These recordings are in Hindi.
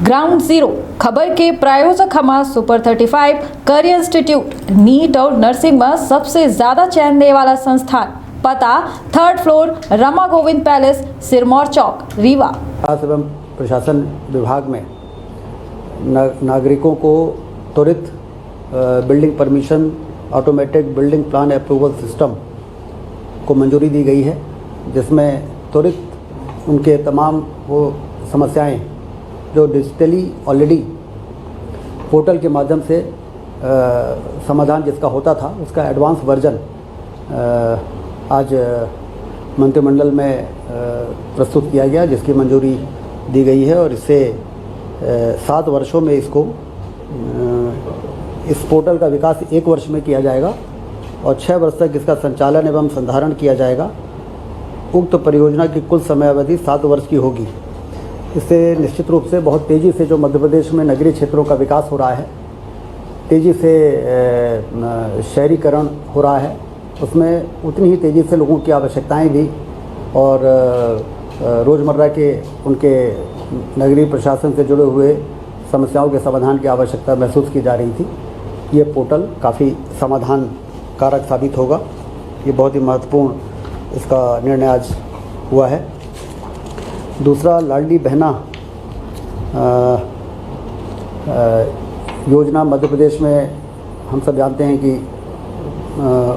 ग्राउंड जीरो खबर के प्रायोजक हमारा सुपर 35 करियर इंस्टीट्यूट नीट और नर्सिंग में सबसे ज्यादा चयन देने वाला संस्थान। पता 3rd floor Rama Govind palace, Sirmour Chowk, Rewa. एवं प्रशासन विभाग में नागरिकों को त्वरित building permission automatic building plan approval system को मंजूरी दी गई है, जिसमें त्वरित उनके तमाम वो समस्याएं जो डिजिटली ऑलरेडी पोर्टल के माध्यम से समाधान जिसका होता था, उसका एडवांस वर्जन आज मंत्रिमंडल में प्रस्तुत किया गया, जिसकी मंजूरी दी गई है। और इससे 7 वर्षों में इसको इस पोर्टल का विकास 1 वर्ष में किया जाएगा और 6 वर्ष तक इसका संचालन एवं संधारण किया जाएगा। उक्त परियोजना की कुल समय अवधि 7 वर्ष की होगी। इससे निश्चित रूप से बहुत तेज़ी से जो मध्य प्रदेश में नगरीय क्षेत्रों का विकास हो रहा है, तेज़ी से शहरीकरण हो रहा है, उसमें उतनी ही तेज़ी से लोगों की आवश्यकताएं भी और रोज़मर्रा के उनके नगरीय प्रशासन से जुड़े हुए समस्याओं के समाधान की आवश्यकता महसूस की जा रही थी। ये पोर्टल काफ़ी समाधान कारक साबित होगा। ये बहुत ही महत्वपूर्ण इसका निर्णय आज हुआ है। दूसरा, लाडली बहना योजना मध्य प्रदेश में हम सब जानते हैं कि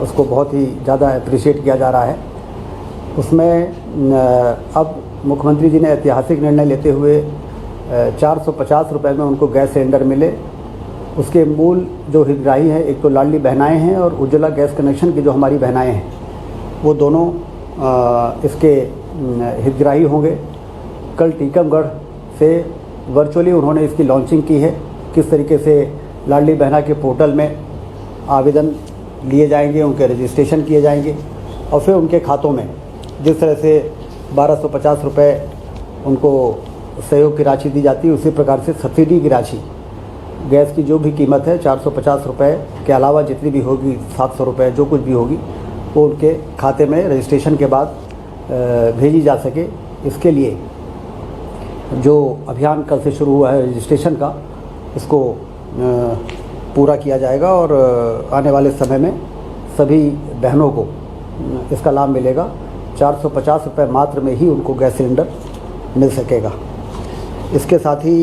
उसको बहुत ही ज़्यादा अप्रिशिएट किया जा रहा है। उसमें अब मुख्यमंत्री जी ने ऐतिहासिक निर्णय लेते हुए 450 रुपये में उनको गैस सिलेंडर मिले। उसके मूल जो हितग्राही हैं, एक तो लाडली बहनाएँ हैं और उज्ज्वला गैस कनेक्शन की जो हमारी बहनाएँ हैं, वो दोनों इसके हितग्राही होंगे। कल टीकमगढ़ से वर्चुअली उन्होंने इसकी लॉन्चिंग की है। किस तरीके से लाडली बहना के पोर्टल में आवेदन लिए जाएंगे, उनके रजिस्ट्रेशन किए जाएंगे और फिर उनके खातों में जिस तरह से 1250 रुपये उनको सहयोग की राशि दी जाती है, उसी प्रकार से सब्सिडी की राशि गैस की जो भी कीमत है 450 रुपये के अलावा जितनी भी होगी 700 रुपये जो कुछ भी होगी, वो उनके खाते में रजिस्ट्रेशन के बाद भेजी जा सके। इसके लिए जो अभियान कल से शुरू हुआ है रजिस्ट्रेशन का, इसको पूरा किया जाएगा और आने वाले समय में सभी बहनों को इसका लाभ मिलेगा। 450 रुपये मात्र में ही उनको गैस सिलेंडर मिल सकेगा। इसके साथ ही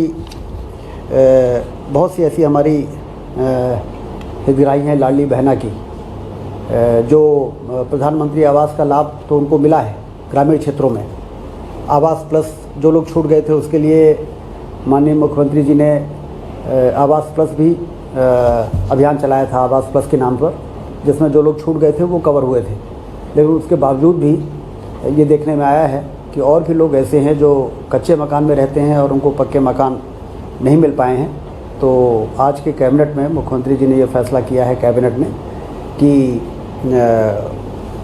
बहुत सी ऐसी हमारी हितग्राही हैं लाडली बहना की, जो प्रधानमंत्री आवास का लाभ तो उनको मिला है ग्रामीण क्षेत्रों में। आवास प्लस जो लोग छूट गए थे, उसके लिए माननीय मुख्यमंत्री जी ने आवास प्लस भी अभियान चलाया था, आवास प्लस के नाम पर, जिसमें जो लोग छूट गए थे वो कवर हुए थे। लेकिन उसके बावजूद भी ये देखने में आया है कि और भी लोग ऐसे हैं जो कच्चे मकान में रहते हैं और उनको पक्के मकान नहीं मिल पाए हैं। तो आज के कैबिनेट में मुख्यमंत्री जी ने ये फैसला किया है कैबिनेट में कि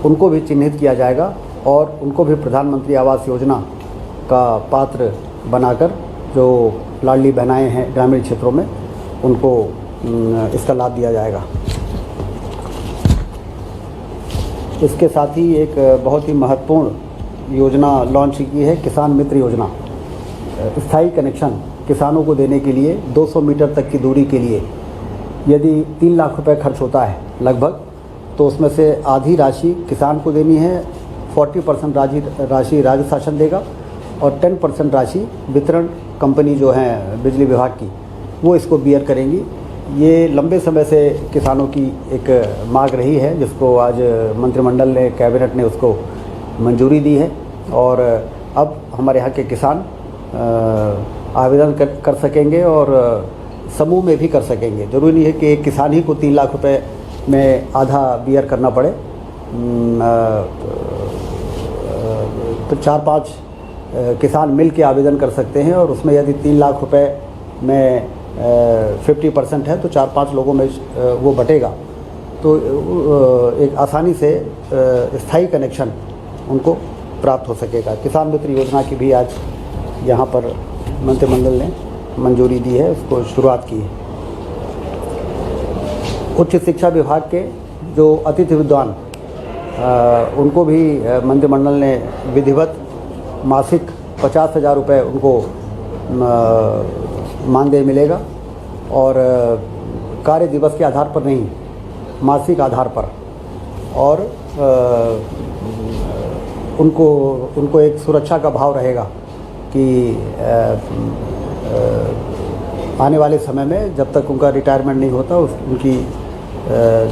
उनको भी चिन्हित किया जाएगा और उनको भी प्रधानमंत्री आवास योजना का पात्र बनाकर जो लाडली बहनाएँ हैं ग्रामीण क्षेत्रों में, उनको इसका लाभ दिया जाएगा। इसके साथ ही एक बहुत ही महत्वपूर्ण योजना लॉन्च की है, किसान मित्र योजना। स्थायी कनेक्शन किसानों को देने के लिए 200 मीटर तक की दूरी के लिए यदि 3 लाख रुपए खर्च होता है लगभग, तो उसमें से आधी राशि किसान को देनी है, 40% राशि राज्य शासन देगा और 10% राशि वितरण कंपनी जो है बिजली विभाग की, वो इसको बियर करेंगी। ये लंबे समय से किसानों की एक मांग रही है, जिसको आज मंत्रिमंडल ने, कैबिनेट ने उसको मंजूरी दी है और अब हमारे यहाँ के किसान आवेदन कर सकेंगे और समूह में भी कर सकेंगे। ज़रूरी नहीं है कि एक किसान ही को 3 लाख रुपए में आधा बियर करना पड़े। तो 4-5 किसान मिल के आवेदन कर सकते हैं और उसमें यदि 3 लाख रुपए में 50% है तो 4-5 लोगों में वो बटेगा, तो एक आसानी से स्थायी कनेक्शन उनको प्राप्त हो सकेगा। किसान मित्र योजना की भी आज यहाँ पर मंत्रिमंडल ने मंजूरी दी है, उसको शुरुआत की है। उच्च शिक्षा विभाग के जो अतिथि विद्वान, उनको भी मंत्रिमंडल ने विधिवत मासिक 50,000 रुपये उनको मानदेय मिलेगा और कार्य दिवस के आधार पर नहीं, मासिक आधार पर। और उनको एक सुरक्षा का भाव रहेगा कि आने वाले समय में जब तक उनका रिटायरमेंट नहीं होता उनकी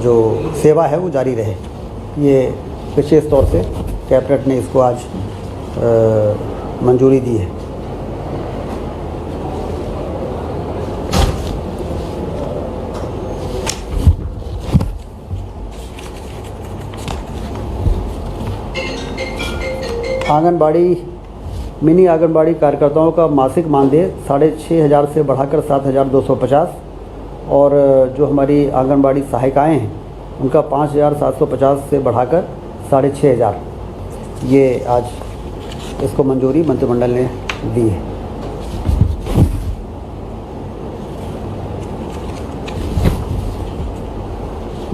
जो सेवा है वो जारी रहे। ये विशेष तौर से कैबिनेट ने इसको आज मंजूरी दी है। आंगनबाड़ी मिनी आंगनबाड़ी कार्यकर्ताओं का मासिक मानदेय 6,500 से बढ़ाकर 7,250 और जो हमारी आंगनबाड़ी सहायिकाएँ हैं उनका 5,750 से बढ़ाकर 6,500, ये आज इसको मंजूरी मंत्रिमंडल ने दी है।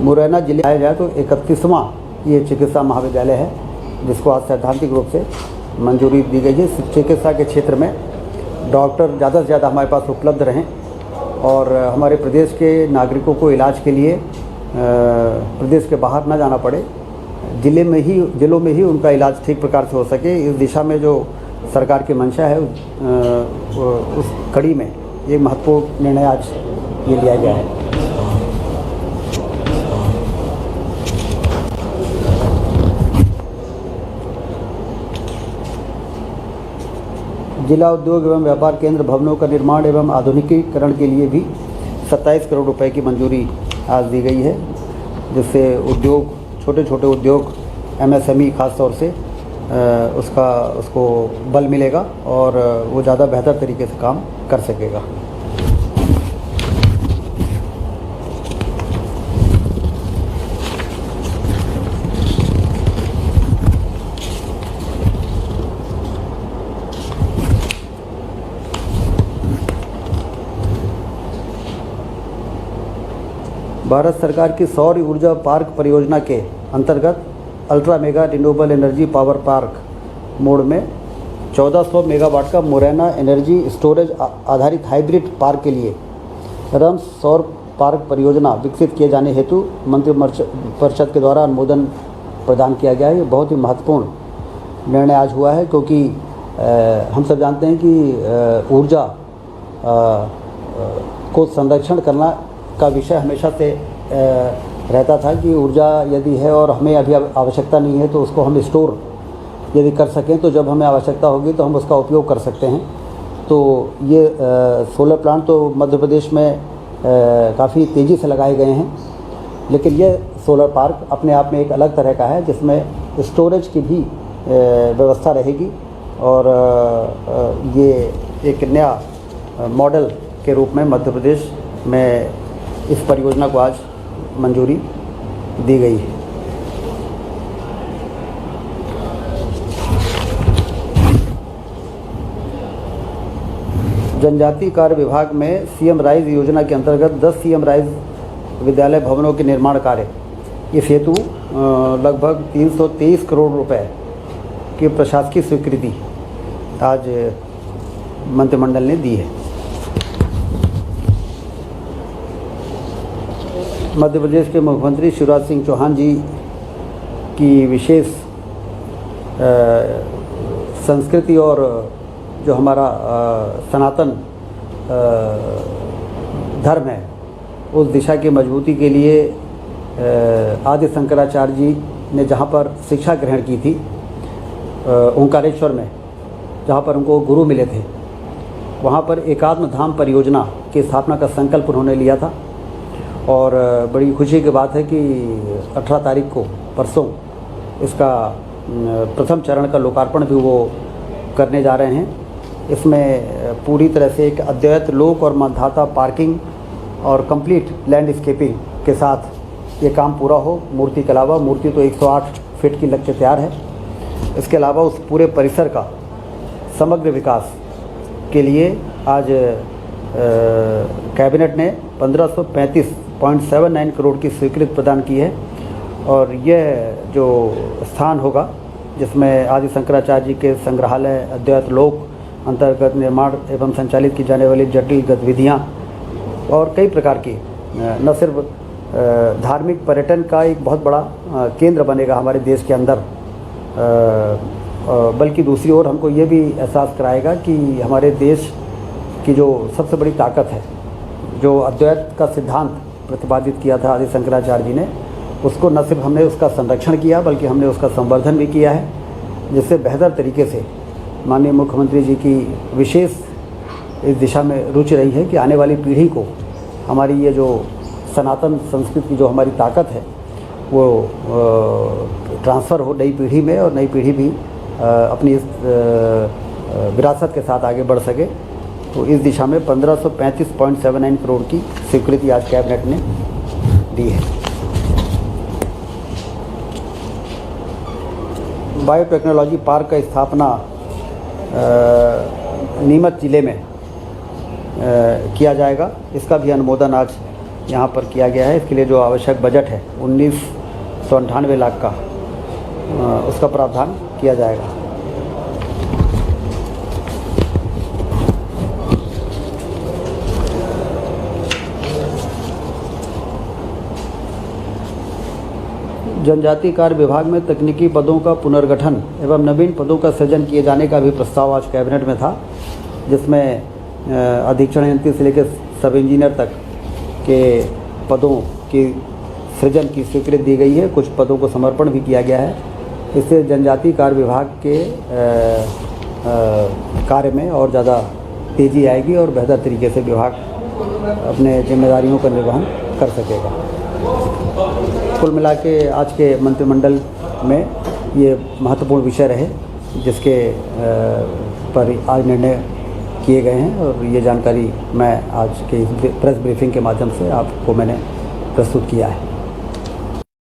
मुरैना जिले आया जाए तो 31वां ये चिकित्सा महाविद्यालय है जिसको आज सैद्धांतिक रूप से मंजूरी दी गई है। चिकित्सा के क्षेत्र में डॉक्टर ज़्यादा से ज़्यादा हमारे पास उपलब्ध रहें और हमारे प्रदेश के नागरिकों को इलाज के लिए प्रदेश के बाहर ना जाना पड़े, जिलों में ही उनका इलाज ठीक प्रकार से हो सके। इस दिशा में जो सरकार की मंशा है उस कड़ी में एक महत्वपूर्ण निर्णय आज ये लिया गया है। जिला उद्योग एवं व्यापार केंद्र भवनों का निर्माण एवं आधुनिकीकरण के लिए भी 27 करोड़ रुपए की मंजूरी आज दी गई है, जिससे उद्योग, छोटे छोटे उद्योग, MSME खास तौर से उसको बल मिलेगा और वो ज़्यादा बेहतर तरीके से काम कर सकेगा। भारत सरकार की सौर ऊर्जा पार्क परियोजना के अंतर्गत ultra mega renewable energy power park mode में 1400 मेगावाट का मुरैना एनर्जी स्टोरेज आधारित हाइब्रिड पार्क के लिए रम्स सौर पार्क परियोजना विकसित किए जाने हेतु मंत्रिपरिषद के द्वारा अनुमोदन प्रदान किया गया है। ये बहुत ही महत्वपूर्ण निर्णय आज हुआ है, क्योंकि हम सब जानते हैं कि ऊर्जा को संरक्षण करना का विषय हमेशा से रहता था कि ऊर्जा यदि है और हमें अभी आवश्यकता नहीं है तो उसको हम स्टोर यदि कर सकें तो जब हमें आवश्यकता होगी तो हम उसका उपयोग कर सकते हैं। तो ये सोलर प्लांट तो मध्य प्रदेश में काफ़ी तेज़ी से लगाए गए हैं, लेकिन ये सोलर पार्क अपने आप में एक अलग तरह का है जिसमें स्टोरेज की भी व्यवस्था रहेगी और ये एक नया मॉडल के रूप में मध्य प्रदेश में इस परियोजना को आज मंजूरी दी गई है। जनजातीय कार्य विभाग में सीएम राइज योजना के अंतर्गत 10 सीएम राइज विद्यालय भवनों के निर्माण कार्य, इस हेतु लगभग 323 करोड़ रुपए की प्रशासकीय स्वीकृति आज मंत्रिमंडल ने दी है। मध्य प्रदेश के मुख्यमंत्री शिवराज सिंह चौहान जी की विशेष संस्कृति और जो हमारा सनातन धर्म है उस दिशा की मजबूती के लिए आदि शंकराचार्य जी ने जहाँ पर शिक्षा ग्रहण की थी ओंकारेश्वर में, जहाँ पर उनको गुरु मिले थे, वहाँ पर एकात्म धाम परियोजना की स्थापना का संकल्प उन्होंने लिया था। और बड़ी खुशी की बात है कि 18 तारीख को परसों इसका प्रथम चरण का लोकार्पण भी वो करने जा रहे हैं। इसमें पूरी तरह से एक अद्वैत लोक और मानधाता पार्किंग और कंप्लीट लैंडस्केपिंग के साथ ये काम पूरा हो। मूर्ति के अलावा, मूर्ति तो 108 फीट की लग के तैयार है, इसके अलावा उस पूरे परिसर का समग्र विकास के लिए आज कैबिनेट ने 1535.79 करोड़ की स्वीकृति प्रदान की है। और यह जो स्थान होगा जिसमें आदि शंकराचार्य जी के संग्रहालय, अद्वैत लोक, अंतर्गत निर्माण एवं संचालित की जाने वाली जटिल गतिविधियाँ और कई प्रकार की न सिर्फ धार्मिक पर्यटन का एक बहुत बड़ा केंद्र बनेगा हमारे देश के अंदर, बल्कि दूसरी ओर हमको ये भी एहसास कराएगा कि हमारे देश की जो सबसे बड़ी ताकत है, जो अद्वैत का सिद्धांत प्रतिपादित किया था आदि शंकराचार्य जी ने, उसको न सिर्फ हमने उसका संरक्षण किया बल्कि हमने उसका संवर्धन भी किया है, जिससे बेहतर तरीके से माननीय मुख्यमंत्री जी की विशेष इस दिशा में रुचि रही है कि आने वाली पीढ़ी को हमारी ये जो सनातन संस्कृति की जो हमारी ताकत है वो ट्रांसफ़र हो नई पीढ़ी में, और नई पीढ़ी भी अपनी इस विरासत के साथ आगे बढ़ सके। तो इस दिशा में 1535.79 करोड़ की स्वीकृति आज कैबिनेट ने दी है। बायोटेक्नोलॉजी पार्क का स्थापना नीमच जिले में किया जाएगा। इसका भी अनुमोदन आज यहाँ पर किया गया है। इसके लिए जो आवश्यक बजट है 1998 लाख का, उसका प्रावधान किया जाएगा। जनजातीय कार्य विभाग में तकनीकी पदों का पुनर्गठन एवं नवीन पदों का सृजन किए जाने का भी प्रस्ताव आज कैबिनेट में था, जिसमें अधीक्षण यंत्री से लेकर सब इंजीनियर तक के पदों की सृजन की स्वीकृति दी गई है। कुछ पदों को समर्पण भी किया गया है। इससे जनजातीय कार्य विभाग के कार्य में और ज़्यादा तेज़ी आएगी और बेहतर तरीके से विभाग अपने जिम्मेदारियों का निर्वहन कर सकेगा। कुल मिला के आज के मंत्रिमंडल में ये महत्वपूर्ण विषय रहे, जिसके पर आज निर्णय किए गए हैं, और ये जानकारी मैं आज के प्रेस ब्रीफिंग के माध्यम से आपको मैंने प्रस्तुत किया है।